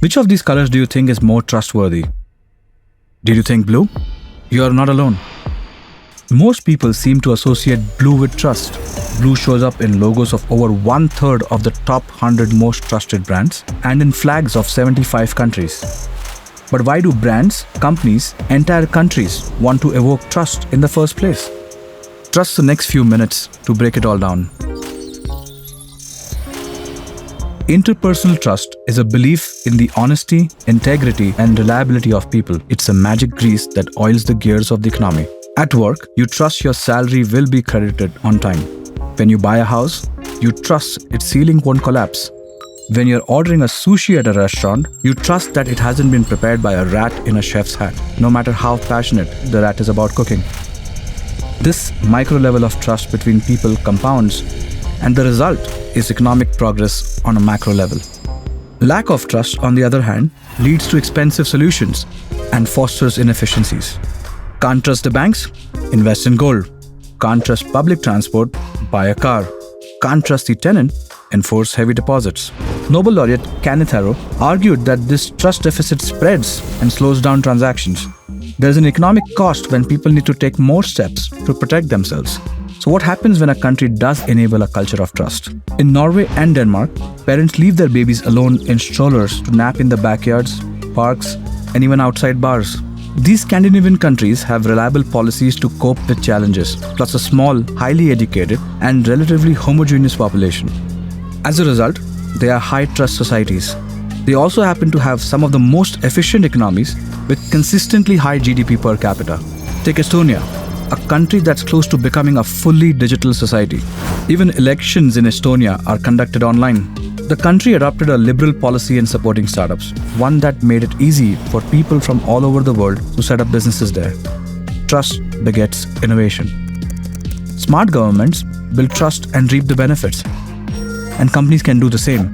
Which of these colors do you think is more trustworthy? Did you think blue? You are not alone. Most people seem to associate blue with trust. Blue shows up in logos of over 1/3 of the top 100 most trusted brands and in flags of 75 countries. But why do brands, companies, entire countries want to evoke trust in the first place? Trust the next few minutes to break it all down. Interpersonal trust is a belief in the honesty, integrity, and reliability of people. It's a magic grease that oils the gears of the economy. At work, you trust your salary will be credited on time. When you buy a house, you trust its ceiling won't collapse. When you're ordering a sushi at a restaurant, you trust that it hasn't been prepared by a rat in a chef's hat, no matter how passionate the rat is about cooking. This micro level of trust between people compounds, and the result is economic progress on a macro level. Lack of trust, on the other hand, leads to expensive solutions and fosters inefficiencies. Can't trust the banks? Invest in gold. Can't trust public transport? Buy a car. Can't trust the tenant? Enforce heavy deposits. Nobel laureate Kenneth Arrow argued that this trust deficit spreads and slows down transactions. There's an economic cost when people need to take more steps to protect themselves. So what happens when a country does enable a culture of trust? In Norway and Denmark, parents leave their babies alone in strollers to nap in the backyards, parks, and even outside bars. These Scandinavian countries have reliable policies to cope with challenges, plus a small, highly educated, and relatively homogeneous population. As a result, they are high-trust societies. They also happen to have some of the most efficient economies with consistently high GDP per capita. Take Estonia, a country that's close to becoming a fully digital society. Even elections in Estonia are conducted online. The country adopted a liberal policy in supporting startups, one that made it easy for people from all over the world to set up businesses there. Trust begets innovation. Smart governments build trust and reap the benefits. And companies can do the same.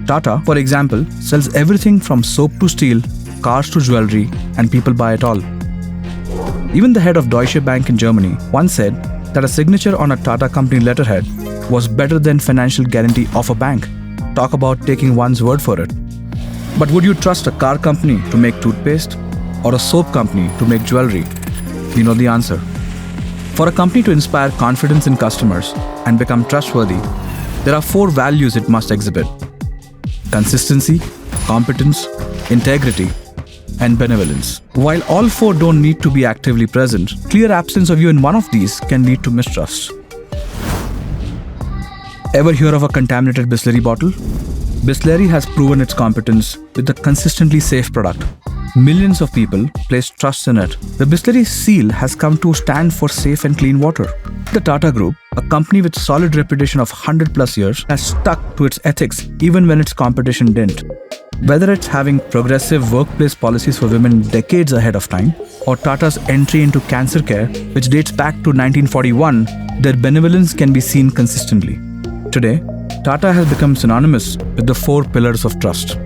Tata, for example, sells everything from soap to steel, cars to jewelry, and people buy it all. Even the head of Deutsche Bank in Germany once said that a signature on a Tata company letterhead was better than financial guarantee of a bank. Talk about taking one's word for it. But would you trust a car company to make toothpaste or a soap company to make jewelry? You know the answer. For a company to inspire confidence in customers and become trustworthy, there are 4 values it must exhibit: consistency, competence, integrity, and benevolence. While all 4 don't need to be actively present, clear absence of you in one of these can lead to mistrust. Ever hear of a contaminated Bisleri bottle? Bisleri has proven its competence with a consistently safe product. Millions of people place trust in it. The Bisleri seal has come to stand for safe and clean water. The Tata Group, a company with solid reputation of 100+ years, has stuck to its ethics even when its competition didn't. Whether it's having progressive workplace policies for women decades ahead of time, or Tata's entry into cancer care, which dates back to 1941, their benevolence can be seen consistently. Today, Tata has become synonymous with the 4 pillars of trust.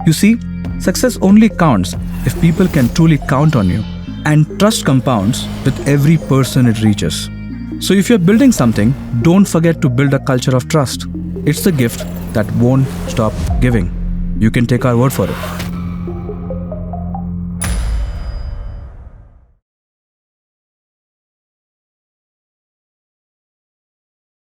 You see, success only counts if people can truly count on you, and trust compounds with every person it reaches. So if you're building something, don't forget to build a culture of trust. It's the gift that won't stop giving. You can take our word for it.